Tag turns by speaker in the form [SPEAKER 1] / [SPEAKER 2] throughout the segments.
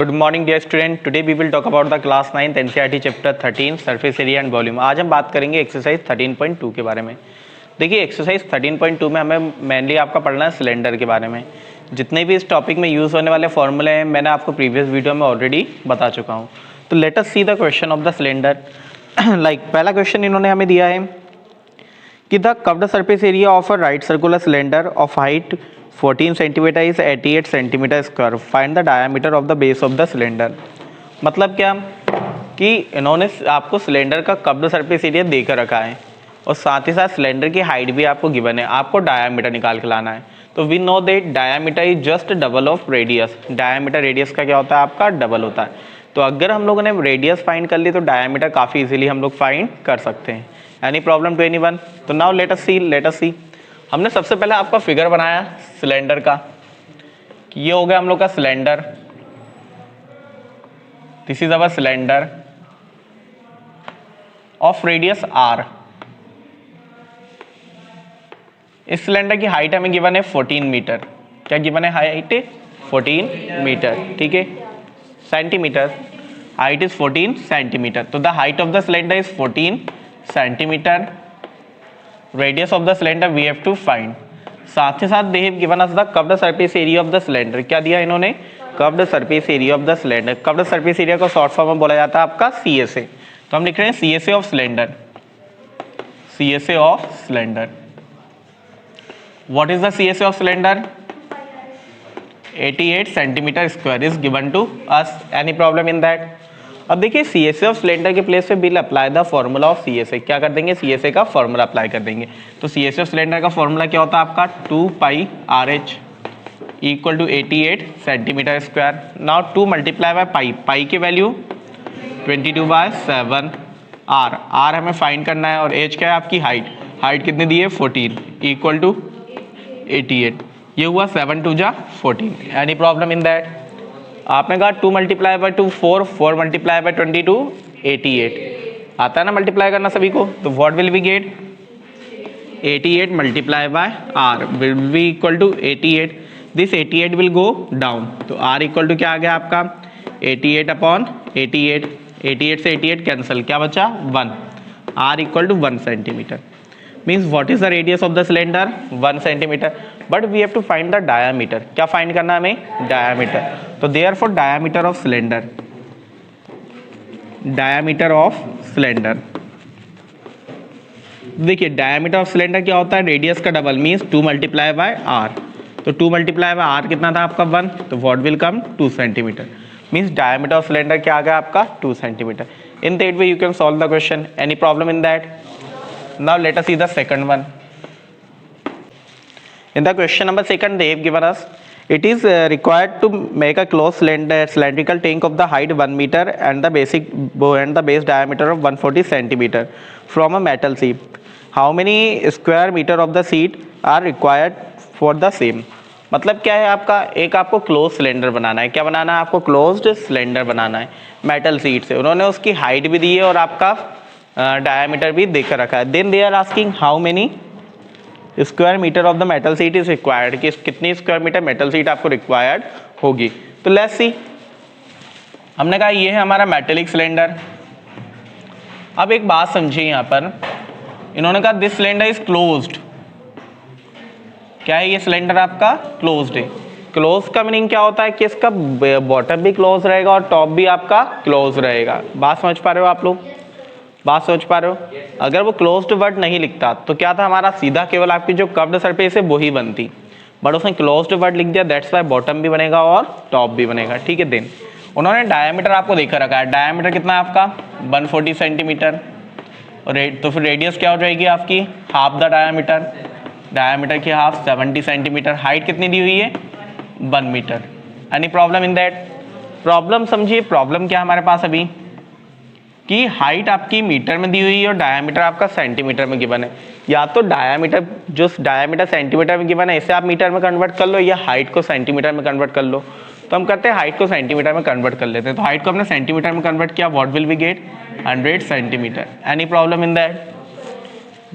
[SPEAKER 1] Good morning dear student. Today we will talk about the class 9th NCERT chapter 13 surface area and volume. आज हम बात करेंगे exercise 13.2 के बारे में। देखिए एक्सरसाइज 13.2 में हमें मेनली आपका पढ़ना है सिलेंडर के बारे में। जितने भी इस टॉपिक में यूज़ होने वाले फॉर्मूले हैं मैंने आपको प्रीवियस वीडियो में ऑलरेडी बता चुका हूँ। तो let us see the question of the cylinder. Like पहला क्वेश्चन इन्होंने हमें दिया है कि the curved surface area of a right circular cylinder of height 14 centimetre is 88 centimetre square, find the diameter of the base of the cylinder. मतलब क्या कि इन्होंने आपको सिलेंडर का कर्व्ड सरफेस एरिया देकर रखा है और साथ ही साथ सिलेंडर की हाइट भी आपको गिवन है, आपको डायमीटर निकाल के लाना है। तो we know that diameter is just double of radius. Diameter radius का क्या होता है, आपका डबल होता है। तो अगर हम लोगों ने रेडियस फाइंड कर ली तो डायमीटर काफ़ी इजीली हम लोग फाइंड कर सकते हैं। Any problem to anyone? तो नाउ लेट अस सी। हमने सबसे पहले आपका फिगर बनाया सिलेंडर का। ये हो गया हम लोग का cylinder, this is our cylinder of radius R. इस सिलेंडर की हाइट हमें गिवन है 14 मीटर। क्या गिवन है हाइट? 14 मीटर, ठीक है। Centimetre, height is 14 centimetre. तो the height of the cylinder is 14 centimetre. Radius of the cylinder we have to find. साथ ही साथ they have given us the curved surface area of the cylinder. क्या दिया इन्होंने? Curved surface area of the cylinder. Curved surface area को short form में बोला जाता है आपका CSA। तो हम लिख रहे हैं CSA of cylinder. CSA of cylinder. What is the CSA of cylinder? 88 centimetre square is given to us. Any problem in that? अब देखिए CSA ऑफ सिलेंडर के प्लेस पे will apply the formula of CSA। क्या कर देंगे? CSA का formula apply कर देंगे। तो CSA ऑफ सिलेंडर का फॉर्मूला क्या होता है आपका? 2 pi RH equal to 88 centimetre square. Now 2 multiply by pi, pi की वैल्यू 22/7 R हमें फाइंड करना है और एज क्या है आपकी? हाइट कितनी दी है? 14 इक्वल टू 88। ये हुआ 7 2 जा 14। Any problem in that? आपने कहा 2 मल्टीप्लाई बाय 2 4, 4 मल्टीप्लाई बाय 22 88। आता है ना मल्टीप्लाई करना सभी को? तो what will be get? 88 multiply by R will be equal to 88। This 88 will go down. तो R इक्वल टू क्या आ गया आपका? 88 अपॉन 88। 88 से 88 कैंसिल, क्या बचा? 1। R equal to 1 centimetre. Means what is the radius of the cylinder? 1 centimetre. But we have to find the diameter. क्या find करना है हमें? डायामीटर। तो therefore diameter of cylinder, diameter of cylinder, देखिए diameter of cylinder क्या होता है? Radius का double, means 2 multiply by R। तो 2 मल्टीप्लाई बाय R कितना था आपका? 1। तो what will come? 2 centimetre. Means diameter of cylinder क्या आ गया आपका? 2 centimetre. In that way you can solve the question. Any problem in that? Now let us see the second one. In the question number 2 they have given us it is required to make a closed cylindrical tank of the height 1 meter and the base diameter of 140 centimeter from a metal sheet. How many square meter of the sheet are required for the same? मतलब क्या है आपका? एक आपको close cylinder बनाना है। क्या बनाना है आपको? क्लोज्ड सिलेंडर बनाना है मेटल शीट से। उन्होंने उसकी हाइट भी दी है और आपका डायमीटर भी देकर रखा है। Then they are asking how many square metre of the metal sheet is required, कि कितनी स्क्वायर मीटर मेटल शीट आपको रिक्वायर्ड होगी। तो लेट्स सी। हमने कहा ये है हमारा मेटेलिक सिलेंडर। अब एक बात समझिए यहाँ पर, इन्होंने कहा दिस सिलेंडर इज क्लोज्ड। क्या है ये सिलेंडर आपका? क्लोज्ड है। क्लोज का मीनिंग क्या होता है? कि इसका बॉटम भी क्लोज रहेगा और टॉप भी आपका क्लोज रहेगा। बात समझ पा रहे हो आप लोग? बात सोच पा रहे हो? अगर वो क्लोज्ड वर्ड नहीं लिखता तो क्या था हमारा? सीधा केवल आपकी जो कर्व्ड सरफेस है वही बनती। बट उसने क्लोज्ड वर्ड लिख दिया, दैट्स वाई बॉटम भी बनेगा और टॉप भी बनेगा, ठीक है। देन उन्होंने डायमीटर आपको देकर रखा है। डायमीटर कितना है आपका? 140 सेंटीमीटर। और तो फिर रेडियस क्या हो जाएगी आपकी? Half the diameter. डायमीटर की हाफ 70 सेंटीमीटर। हाइट कितनी दी हुई है? 1 metre. Any problem in that? Problem समझिए। प्रॉब्लम क्या हमारे पास अभी कि हाइट आपकी मीटर में दी हुई है और डायमीटर आपका सेंटीमीटर में गिवन है। या तो डायमीटर सेंटीमीटर में गिवन है इसे आप मीटर में कन्वर्ट कर लो, या हाइट को सेंटीमीटर में कन्वर्ट कर लो। तो हम करते हैं हाइट को सेंटीमीटर में कन्वर्ट कर लेते हैं। तो हाइट को हमने सेंटीमीटर में कन्वर्ट किया, what will be get? 100 centimetre. Any problem in that?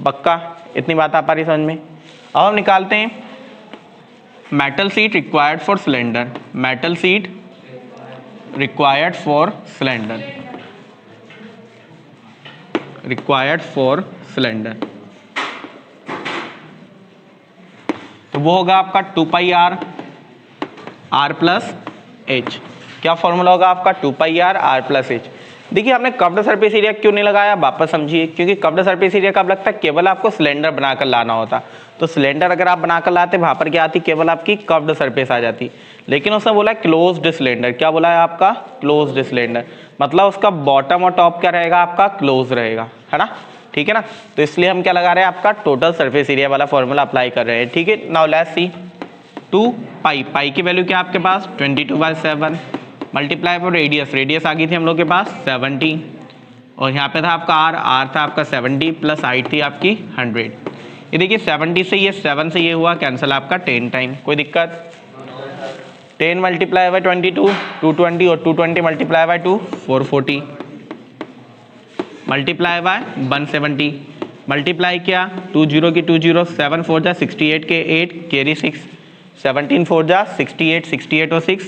[SPEAKER 1] पक्का इतनी बात आ पा रही समझ में? अब हम निकालते हैं metal sheet required for cylinder. Metal sheet required for cylinder, required for cylinder, तो वो होगा आपका 2 पाई आर प्लस एच। क्या फॉर्मूला होगा आपका 2 पाई आर प्लस एच। देखिए हमने कर्व्ड सरफेस एरिया क्यों नहीं लगाया, वापस समझिए, क्योंकि कर्व्ड सरफेस एरिया कब लगता है, केवल आपको सिलेंडर बनाकर लाना होता। तो सिलेंडर अगर आप बनाकर लाते वहां पर क्या आती, केवल आपकी कर्व्ड सरफेस आ जाती। लेकिन उसने बोला क्लोज्ड सिलेंडर, क्या बोला है आपका, क्लोज्ड सिलेंडर, मतलब उसका बॉटम और टॉप क्या रहेगा आपका, क्लोज रहेगा, है ना, ठीक है ना। तो इसलिए हम क्या लगा रहे हैं, आपका टोटल सरफेस एरिया वाला फॉर्मूला अप्लाई कर रहे हैं, ठीक है। Now let's see 2 pi, pi की वैल्यू क्या आपके पास 22/7 मल्टीप्लाई पर रेडियस, रेडियस आ गई थी हम लोग के पास 70, और यहाँ पे था आपका आर था आपका 70 प्लस हाइट थी आपकी 100। ये देखिए 70 से ये 7 से ये हुआ कैंसिल आपका 10 टाइम, कोई दिक्कत। 10 मल्टीप्लाई बाई 22 220, और 220 multiply by 2 440 multiply by 170, multiply किया 20 की 20, 7 4 जा 68 के 8 कैरी 6, 17 4 जा 68, 68 और 6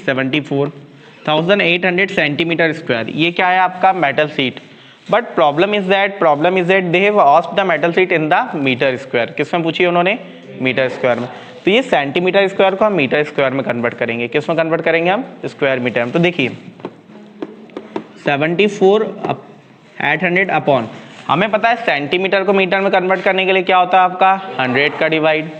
[SPEAKER 1] 74,800 सेंटीमीटर स्क्वायर। ये क्या है आपका metal sheet, but problem is that they have asked the metal sheet in the metre square. किसमें पूछी है उन्होंने, मीटर स्क्वायर में। तो ये सेंटीमीटर स्क्वायर को हम मीटर स्क्वायर में कन्वर्ट करेंगे, किस में कन्वर्ट करेंगे हम, स्क्वायर मीटर में। तो देखिए 74/800 अपॉन, हमें पता है सेंटीमीटर को मीटर में कन्वर्ट करने के लिए क्या होता है आपका 100 का डिवाइड,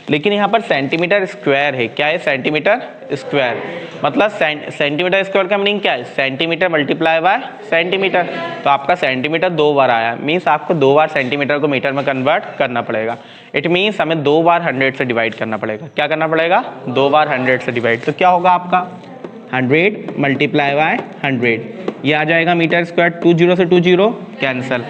[SPEAKER 1] लेकिन यहाँ पर सेंटीमीटर स्क्वायर है, क्या है सेंटीमीटर स्क्वायर, मतलब सेंटीमीटर स्क्वायर का मीनिंग क्या है, सेंटीमीटर मल्टीप्लाई बाय सेंटीमीटर। तो आपका सेंटीमीटर 2 बार आया, मीन्स आपको 2 बार सेंटीमीटर को मीटर में कन्वर्ट करना पड़ेगा। इट मीन्स हमें 2 बार 100 से डिवाइड करना पड़ेगा। क्या करना पड़ेगा, 2 बार 100 से डिवाइड। तो क्या होगा आपका 100 मल्टीप्लाई बाय 100, ये आ जाएगा मीटर स्क्वायर। 20 से 20 कैंसिल।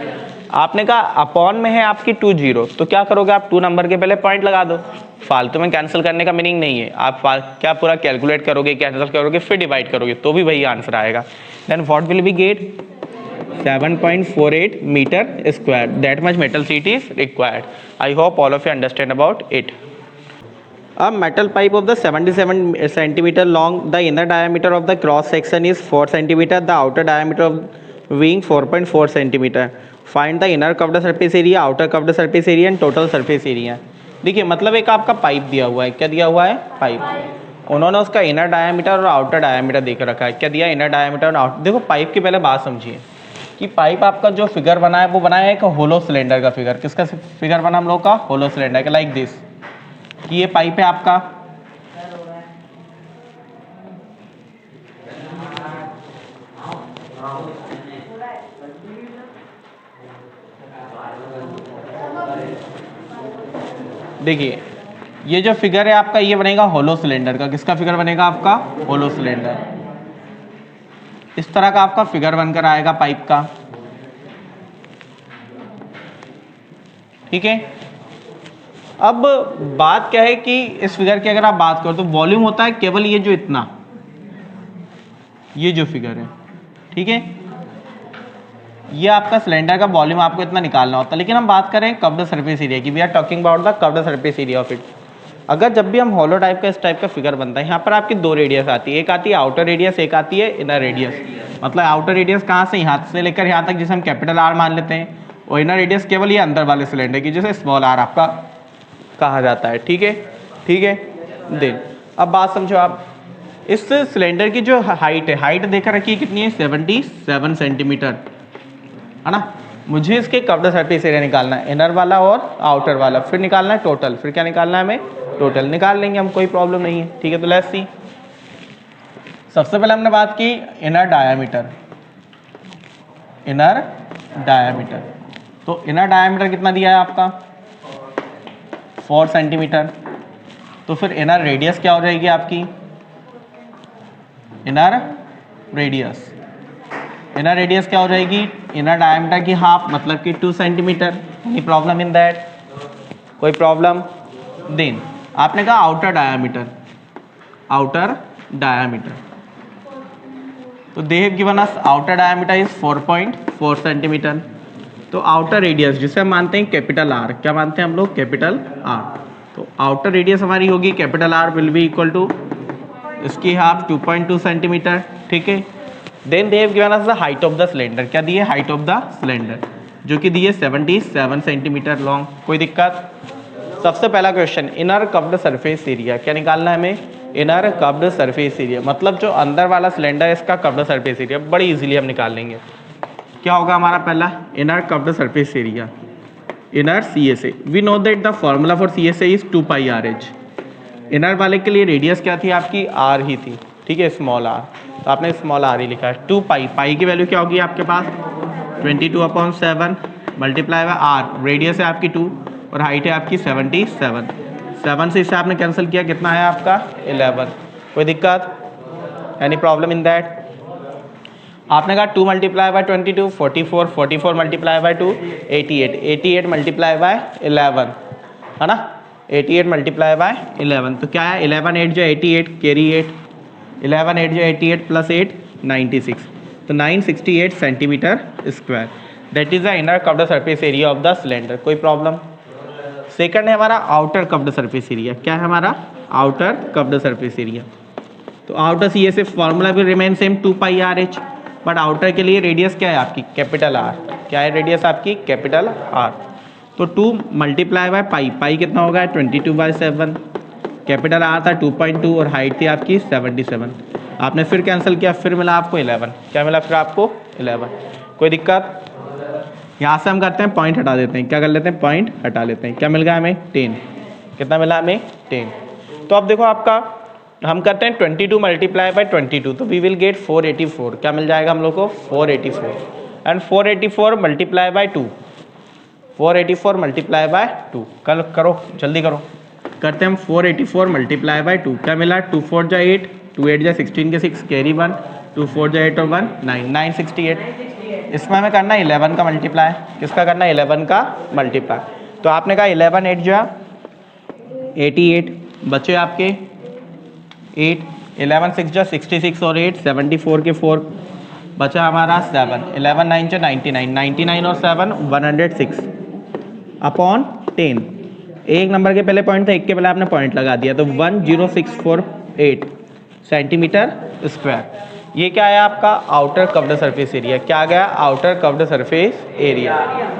[SPEAKER 1] आपने कहा अपॉन में है आपकी 20, तो क्या करोगे आप 2 नंबर के पहले पॉइंट लगा दो। फालतू में कैंसिल करने का मीनिंग नहीं है, आप क्या पूरा कैलकुलेट करोगे, कैंसिल करोगे, फिर डिवाइड करोगे तो भी वही आंसर आएगा। Then what will be get 7.48 metre square, that much metal sheet is required. I hope all of you understand about it. A metal pipe of the 77 centimeter long, the inner diameter of the cross section is 4 centimeter, the outer diameter of being 4.4 centimeter. Find the inner curved surface area, outer curved surface area and total surface area. देखिए मतलब एक आपका pipe दिया हुआ है, क्या दिया हुआ है, पाइप। उन्होंने उसका इनर डायमीटर और आउटर डायमीटर देख रखा है, क्या दिया, इनर डायमीटर और आउटर। देखो पाइप की पहले बात समझिए कि पाइप आपका जो फिगर बना है वो बनाया है एक होलो सिलेंडर का फिगर। किसका फिगर बना हम लोग का, होलो सिलेंडर का, लाइक दिस, कि ये पाइप है आपका, देखिए ये जो फिगर है आपका ये बनेगा होलो सिलेंडर का। किसका फिगर बनेगा आपका, होलो सिलेंडर। इस तरह का आपका फिगर बनकर आएगा पाइप का, ठीक है। अब बात क्या है कि इस फिगर की अगर आप बात करो तो वॉल्यूम होता है केवल ये जो इतना, ये जो फिगर है, ठीक है, ये आपका सिलेंडर का वॉल्यूम आपको इतना निकालना होता है। लेकिन हम बात करें कर्व्ड सरफेस एरिया की, we are talking about the curved surface area of it. अगर जब भी हम होलो टाइप का इस टाइप का फिगर बनता है, यहाँ पर आपकी 2 रेडियस आती है, एक आती है आउटर रेडियस, एक आती है इनर रेडियस। मतलब आउटर रेडियस कहाँ से, यहाँ से लेकर यहाँ तक, जिसे हम कैपिटल आर मान लेते हैं, और इनर रेडियस केवल ये अंदर वाले सिलेंडर की, जिसे स्मॉल आर आपका कहा जाता है, ठीक है, ठीक है। देन अब बात समझो आप, इस सिलेंडर की जो हाइट है, हाइट देखकर रखिए कितनी है, 77 सेंटीमीटर, है ना। मुझे इसके कर्व्ड सरफेस एरिया निकालना है, इनर वाला और आउटर वाला, फिर निकालना है टोटल, फिर क्या निकालना है हमें, टोटल निकाल लेंगे हम, कोई प्रॉब्लम नहीं है, ठीक है। तो लेट्स सी, सबसे पहले हमने बात की इनर डायामीटर, इनर डायामीटर। तो इनर डायामीटर कितना दिया है आपका 4 सेंटीमीटर। तो फिर इनर रेडियस क्या हो जाएगी आपकी, इनर रेडियस, इनर रेडियस क्या हो जाएगी, इनर डायमीटर की हाफ, मतलब कि 2 centimetre. Any problem in that, कोई प्रॉब्लम। देन आपने कहा आउटर डायमीटर, आउटर डायमीटर, तो दे have given us outer diameter is 4.4 centimetre. तो आउटर रेडियस जिसे हम मानते हैं कैपिटल आर, क्या मानते हैं हम लोग, कैपिटल आर। तो आउटर रेडियस हमारी होगी capital R will be equal to इसकी हाफ 2.2 सेंटीमीटर, ठीक है। Then they have given us the height of the cylinder, क्या दिए, हाइट ऑफ द सिलेंडर जो कि दिए 77 सेंटीमीटर लॉन्ग। कोई दिक्कत? सबसे पहला question, inner curved surface area, क्या निकालना है हमें, इनर कव्ड सरफेस एरिया, मतलब जो अंदर वाला सिलेंडर है इसका कव्ड सरफेस एरिया, बड़ी इजीली हम निकाल लेंगे। क्या होगा हमारा पहला, inner curved surface area, inner CSA, we know that the formula for CSA is 2πRh। Inner वाले के लिए रेडियस क्या थी आपकी, r ही थी, ठीक है, स्मॉल r, तो आपने स्मॉल r ही लिखा है। 2π, पाई की वैल्यू क्या होगी आपके पास 22/7 मल्टीप्लाई बाय r, रेडियस है आपकी 2 और हाइट है आपकी 77, 7 से इसे आपने कैंसिल किया, कितना है आपका 11। कोई दिक्कत, एनी प्रॉब्लम इन दैट? आपने कहा 2 multiply bye 22 44, 44 multiply bye 2 88, 88 multiply bye 11, है ना, 88 मल्टीप्लाई बाय 11, तो क्या है 11 8 जो 88 कैरी 8, 11 8 जो 88 प्लस 8 96, तो 968 centimetre square, that is the inner curved surface area of the cylinder. कोई प्रॉब्लम? सेकंड है हमारा आउटर कव्ड सरफेस एरिया, क्या है हमारा आउटर कव्ड सरफेस एरिया, तो आउटर CSA फॉर्मूला भी remain same 2πRh, but outer के लिए रेडियस क्या है आपकी कैपिटल R, क्या है रेडियस आपकी कैपिटल R, तो 2 मल्टीप्लाई बाय पाई, पाई कितना होगा 22/7, कैपिटल R था 2.2 और हाइट थी आपकी 77, आपने फिर कैंसिल किया, फिर मिला आपको 11, क्या मिला फिर आपको 11। कोई दिक्कत? यहाँ से हम करते हैं पॉइंट हटा देते हैं, क्या कर लेते हैं, पॉइंट हटा लेते हैं, क्या मिल गया हमें 10, कितना मिला हमें 10। तो अब देखो आपका हम करते हैं 22 मल्टीप्लाई बाय 22, तो वी विल गेट 484, क्या मिल जाएगा हम लोग को 484, and 484 multiply by 2, 484 multiply by 2, कल करो जल्दी करो, करते हैं हम 484 मल्टीप्लाई बाय 2, क्या मिला 2 4 जा 8, 2 8 जा 16 के 6 कैरी 1, 2 4 जा 8 और 1 9, 968, इसमें हमें करना है 11 का मल्टीप्लाई, किसका करना है 11 का मल्टीप्लाई, तो आपने कहा 11 8 जा 88, बचे आपके 8, 11 6 जा 66 और 8 74 के 4, बचा हमारा 7, 11 9 जा 99, 99 और 7 106 अपॉन 10, एक नंबर के पहले पॉइंट था, एक के पहले आपने पॉइंट लगा दिया, तो 10648 सेंटीमीटर स्क्वायर। ये क्या है आपका आउटर कव्ड सरफेस एरिया, क्या आ गया आउटर कव्ड सरफेस एरिया।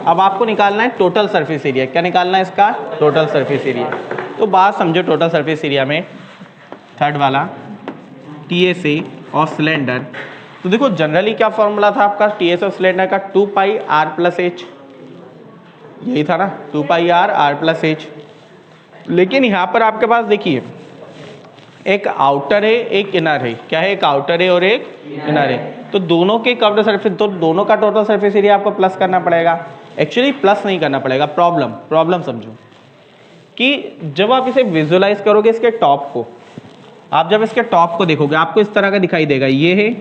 [SPEAKER 1] अब आपको निकालना है टोटल सरफेस एरिया, क्या निकालना है इसका टोटल सरफेस एरिया। तो बात समझो टोटल सरफेस एरिया में, थर्ड वाला TSA ऑफ सिलेंडर, तो देखो जनरली क्या फॉर्मूला था आपका TSA ऑफ सिलेंडर का 2πr प्लस h, यही था ना 2πr r प्लस h, लेकिन यहाँ पर आपके पास देखिए एक आउटर है एक इनर है, क्या है एक आउटर है और एक इनर है, तो दोनों के कव्ड सरफेस, तो दोनों का टोटल सरफेस एरिया आपको प्लस करना पड़ेगा। एक्चुअली प्लस नहीं करना पड़ेगा, प्रॉब्लम समझो कि जब आप इसे विजुअलाइज करोगे इसके टॉप को, आप जब इसके टॉप को देखोगे आपको इस तरह का दिखाई देगा, ये है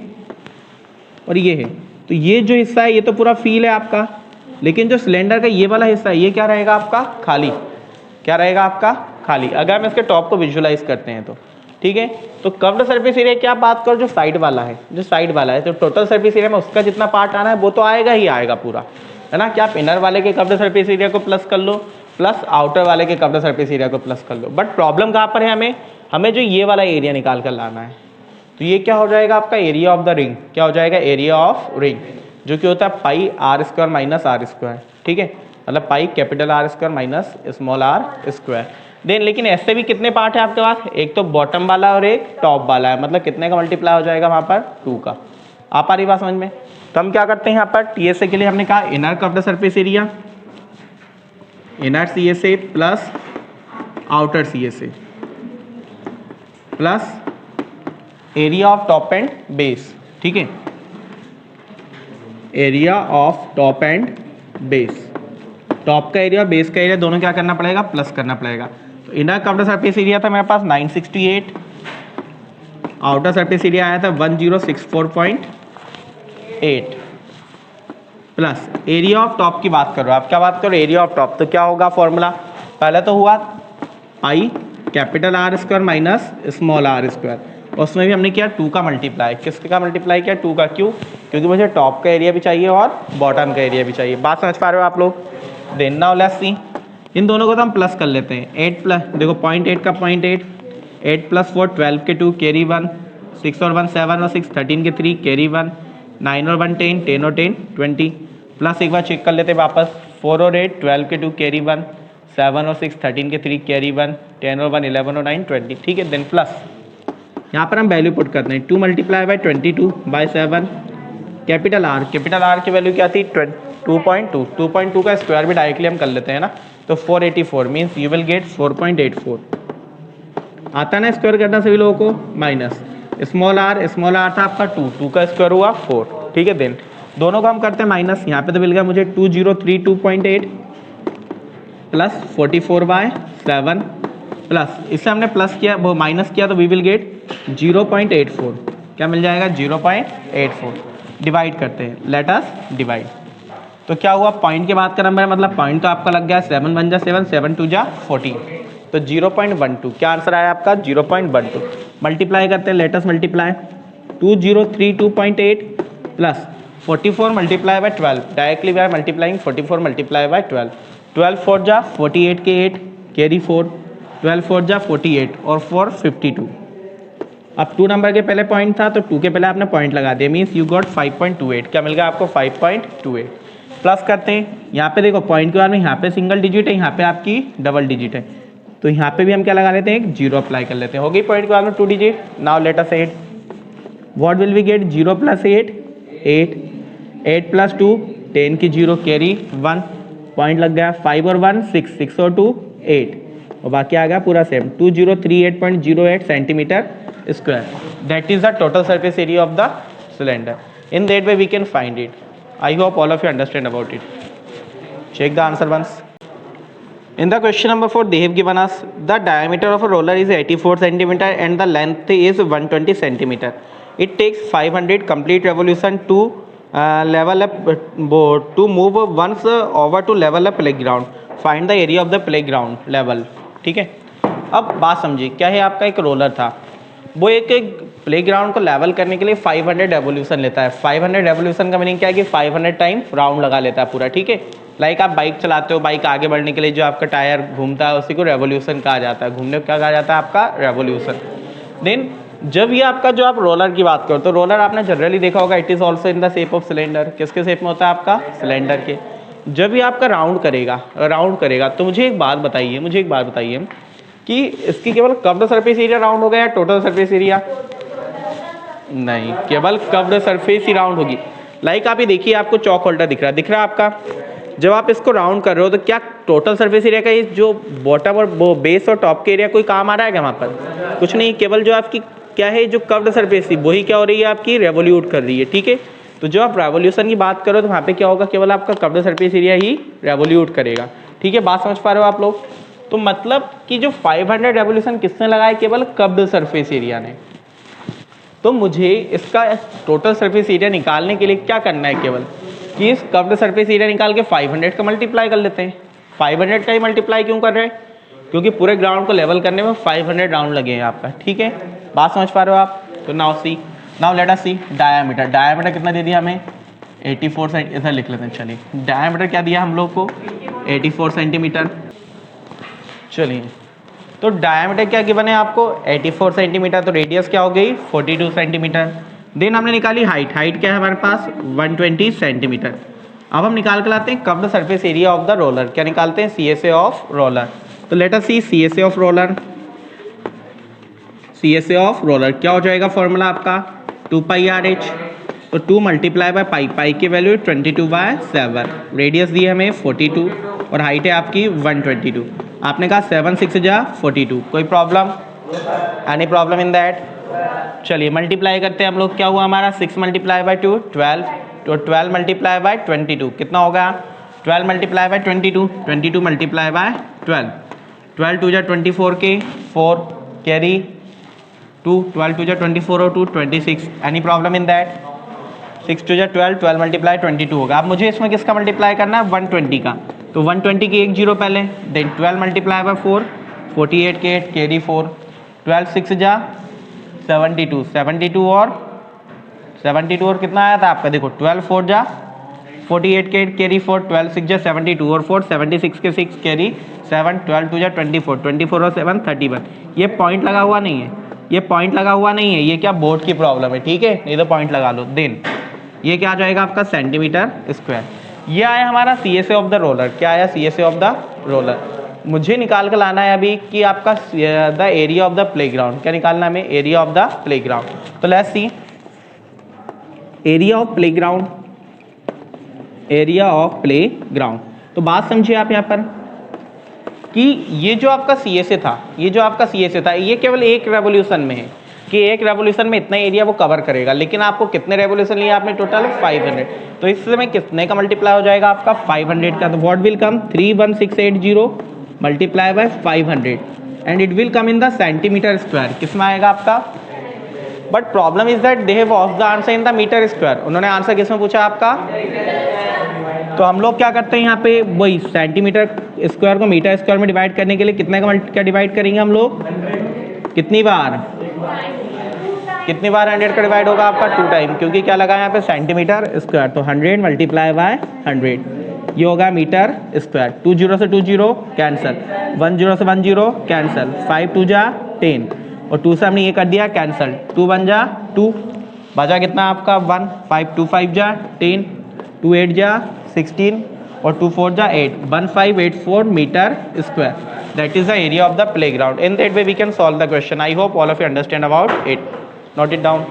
[SPEAKER 1] और ये है, तो ये जो हिस्सा है ये तो पूरा फील है आपका, लेकिन जो सिलेंडर का ये वाला हिस्सा है ये क्या रहेगा आपका खाली, क्या रहेगा आपका खाली, अगर हम इसके टॉप को विजुअलाइज करते हैं तो ठीक है। तो कव्ड सरफेस एरिया क्या बात करो, जो साइड वाला है, जो साइड वाला है, तो टोटल सरफेस एरिया में उसका जितना पार्ट आना है वो तो आएगा ही आएगा पूरा, है ना, क्या आप इनर वाले के कव्ड सरफेस एरिया को प्लस कर लो प्लस आउटर वाले के कव्ड सरफेस एरिया को प्लस कर लो, बट प्रॉब्लम कहाँ पर है, हमें जो ये वाला एरिया निकाल कर लाना है, तो ये क्या हो जाएगा आपका एरिया ऑफ द रिंग, क्या हो जाएगा एरिया ऑफ रिंग, जो कि होता है pi r square minus r square, ठीक है, मतलब pi capital R square minus small r square. Then लेकिन ऐसे भी कितने पार्ट है आपके पास, एक तो बॉटम वाला और एक टॉप वाला है, मतलब कितने का मल्टीप्लाई हो जाएगा वहाँ पर 2 का। आप आ रही बात समझ में? तो हम क्या करते हैं यहाँ पर TSA के लिए हमने कहा inner curved surface area, inner CSA plus outer CSA plus area of top and base, ठीक है, area of top and base, top का एरिया और बेस का एरिया दोनों क्या करना पड़ेगा प्लस करना पड़ेगा। तो इनर कव्ड सरफेस एरिया था मेरे पास 968, आउटर सरफेस एरिया आया था 1064.8 प्लस एरिया ऑफ टॉप की बात करो, आप क्या बात करो एरिया ऑफ टॉप, तो क्या होगा फॉर्मूला, पहले तो हुआ पाई capital R square minus small r square, उसमें भी हमने किया 2 का मल्टीप्लाई, किसका मल्टीप्लाई किया 2 का, क्यों, क्योंकि मुझे टॉप का एरिया भी चाहिए और बॉटम का एरिया भी चाहिए, बात समझ पा रहे हो आप लोग। देन नाउ लेट्स सी, इन दोनों को तो हम प्लस कर लेते हैं, 8 प्लस देखो 0.8 का 0.8, 8 प्लस 4 12 के 2 कैरी 1, 6 और 1 7 और 6 13 के 3 कैरी 1, 9 और 1 10, 10 और 10 20 प्लस एक बार चेक कर लेते हैं वापस 4 और 8 12 के 2 कैरी 1 7 और 6 13 के 3 कैरी 1 10 और 1 11 और 9 20 ठीक है। देन प्लस यहाँ पर हम वैल्यू पुट करते हैं 2 multiply by 22 by 7 capital R की वैल्यू क्या थी 2.2 का स्क्वायर भी डायरेक्टली हम कर लेते हैं ना, तो 484 मीन्स यू विल गेट 4.84 आता है ना स्क्वायर करना सभी लोगों को। माइनस स्मॉल आर था आपका 2 का स्क्वायर हुआ 4 ठीक है। देन दोनों को हम करते हैं माइनस, यहाँ पे तो मिल गया मुझे 2032.8 प्लस 44/7 प्लस इससे हमने प्लस किया वो माइनस किया तो वी विल गेट 0.84 क्या मिल जाएगा 0.84 डिवाइड करते हैं लेट अस डिवाइड। तो क्या हुआ पॉइंट के बाद का नंबर है मतलब पॉइंट तो आपका लग गया 7 1 जा 7 7 2 जा 14 तो 0.12 क्या आंसर आया आपका 0.12। मल्टीप्लाई करते हैं let us multiply 2032.8 plus 44 multiply by 12 directly we are multiplying 44 multiply by 12 4 जा 48 के 8 कैरी 4 12 4 जा 48 और 4 52। अब 2 नंबर के पहले पॉइंट था तो 2 के पहले आपने पॉइंट लगा दिया मीन्स यू गॉट 5.28 क्या मिल गया आपको 5.28 प्लस करते हैं यहाँ पे देखो पॉइंट के बाद में यहाँ पे सिंगल डिजिट है यहाँ पे आपकी डबल डिजिट है तो यहाँ पे भी हम क्या लगा लेते हैं एक 0 अप्लाई कर लेते हैं। हो गई पॉइंट के बाद में 2 digit. Now let us 8 what will we get 0 + 8 + 2 10 की 0 कैरी 1 पॉइंट लग गया 5 और 1 6 6 और 2 8 और बाकी आ गया पूरा same 2038.08 centimetre square that is the total surface area of the cylinder. In that way we can find it. I hope all of you understand about it. Check the answer once. In the question number 4 they have given us the diameter of a roller is 84 centimeter and the length is 120 centimeter. It takes 500 complete revolution to level up to move once over to level a playground. Find the area of the playground level. ठीक है। अब बात समझिए क्या है आपका एक roller था वो एक प्लेग्राउंड को लेवल करने के लिए 500 रेवोल्यूशन लेता है। 500 रेवोल्यूशन का मीनिंग क्या है कि 500 टाइम राउंड लगा लेता है पूरा ठीक है। लाइक आप बाइक चलाते हो बाइक आगे बढ़ने के लिए जो आपका टायर घूमता है उसी को रेवोल्यूशन कहा जाता है। घूमने को क्या कहा जाता है आपका रेवोल्यूशन। देन जब ये आपका जो आप रोलर की बात करो तो रोलर आपने जनरली देखा होगा it is also in the shape of cylinder. किसके शेप में होता है आपका सिलेंडर के। जब ये आपका राउंड करेगा तो मुझे एक बात बताइए कि इसकी केवल कर्व्ड सरफेस एरिया राउंड होगा या टोटल सरफेस एरिया। नहीं केवल कर्व्ड सरफेस ही राउंड होगी। लाइक आप ये देखिए आपको चॉक होल्डर दिख रहा है आपका। जब आप इसको राउंड कर रहे हो तो क्या टोटल सरफेस एरिया का ये जो बॉटम और बेस और टॉप के एरिया कोई काम आ रहा है क्या वहाँ पर कुछ नहीं। केवल जो आपकी क्या है जो कर्व्ड सरफेस थी वही क्या हो रही है आपकी रेवोल्यूट कर रही है ठीक है। तो जब आप रेवोल्यूशन की बात करो तो वहाँ पे क्या होगा केवल आपका कर्व्ड सरफेस एरिया ही रेवोल्यूट करेगा ठीक है। बात समझ पा रहे हो आप लोग। तो मतलब कि जो 500 रेवोल्यूशन किसने लगाया केवल कर्व्ड सरफेस एरिया ने। तो मुझे इसका टोटल सरफेस एरिया निकालने के लिए क्या करना है केवल कि इस कर्व्ड सरफेस एरिया निकाल के 500 का मल्टीप्लाई कर लेते हैं। 500 का ही मल्टीप्लाई क्यों कर रहे हैं क्योंकि पूरे ग्राउंड को लेवल करने में 500 राउंड लगे हैं आपका ठीक है। बात समझ पा रहे हो आप। तो नाउ लेट अस सी डायमीटर कितना दे दिया हमें 84 सेंटीमीटर। इधर लिख लेते हैं चलिए डायमीटर क्या दिया हम लोग को 84 सेंटीमीटर। चलिए तो डायमीटर क्या गिवन है आपको 84 सेंटीमीटर तो रेडियस क्या हो गई 42 सेंटीमीटर। देन हमने निकाली हाइट क्या है हमारे पास 120 सेंटीमीटर। अब हम निकाल के लाते हैं curved surface area of the roller. क्या निकालते हैं CSA ऑफ रोलर। तो let us see CSA of roller. CSA of roller क्या हो जाएगा फॉर्मूला आपका 2πRH। तो 2 मल्टीप्लाई बाय पाई की वैल्यू 22/7 रेडियस दी है हमें 42 और हाइट है आपकी 122। आपने कहा 7 6 जा 42 कोई problem any problem in that. चलिए मल्टीप्लाई करते हैं हम लोग क्या हुआ हमारा 6 मल्टीप्लाई बाय 2 12 तो 12 मल्टीप्लाई बाय 22 कितना होगा 12 मल्टीप्लाई बाय 22 मल्टीप्लाई बाय 12 2 जा 24 के 4 कैरी 2 12 2 जा 24 और 2 26 एनी प्रॉब्लम इन दैट 6 2 जा 12 मल्टीप्लाई 22 होगा। अब मुझे इसमें किसका मल्टीप्लाई करना है 120 का। तो 120 की एक जीरो पहले देन 12 मल्टीप्लाई बाय 4 48 के 8 कैरी 4 12 6 जा 72 और कितना आया था आपका देखो 12 4 जा 48 के 8 कैरी 4 12 6 जा 72 और 4 76 के 6 कैरी 7 12 2 जा 24 और 7 31। ये पॉइंट लगा हुआ नहीं है ये क्या बोर्ड की प्रॉब्लम है ठीक है नहीं तो पॉइंट लगा लो। देन ये क्या आ जाएगा आपका सेंटीमीटर स्क्वायर। ये आया हमारा CSA ऑफ द रोलर। क्या आया CSA ऑफ द रोलर। मुझे निकाल कर लाना है अभी कि आपका the area of the playground. क्या निकालना है हमें, एरिया ऑफ द प्लेग्राउंड। तो let's see area of playground, area of playground. तो बात समझिए आप यहाँ पर कि ये जो आपका CSA था, ये जो आपका CSA था, ये केवल एक रेवोल्यूशन में है कि एक रेवोल्यूशन में इतना एरिया वो कवर करेगा, लेकिन आपको कितने रेवोल्यूशन लिए आपने टोटल 500। तो इस समय कितने का मल्टीप्लाई हो जाएगा आपका 500 का। तो what will come 31680 multiply by 500 and it will come in the centimetre square. किसमें आएगा आपका, but problem is that they have asked the answer in the metre square. उन्होंने आंसर किसमें पूछा आपका, तो हम लोग क्या करते हैं यहाँ पे वही सेंटीमीटर स्क्वायर को मीटर स्क्वायर में डिवाइड करने के लिए कितने का डिवाइड करेंगे हम लोग, कितनी बार 100 का डिवाइड होगा आपका 2 टाइम, क्योंकि क्या लगा यहाँ पे सेंटीमीटर स्क्वायर। तो 100 मल्टीप्लाई बाय 100 ये होगा मीटर स्क्वायर। 2 0 से 2 0 कैंसिल, 1 0 से 1 0 कैंसिल, 5 2 जा 10 और 2 से हमने ये कर दिया कैंसिल, 2 1 जा 2 बचा कितना आपका 1, 5 2 5 जा 10, 2 8 जा 16 और 2 4 जा 8, 1584 metre square. That is the area of the playground. In that way we can solve the question. I hope all of you understand about it. Note it down.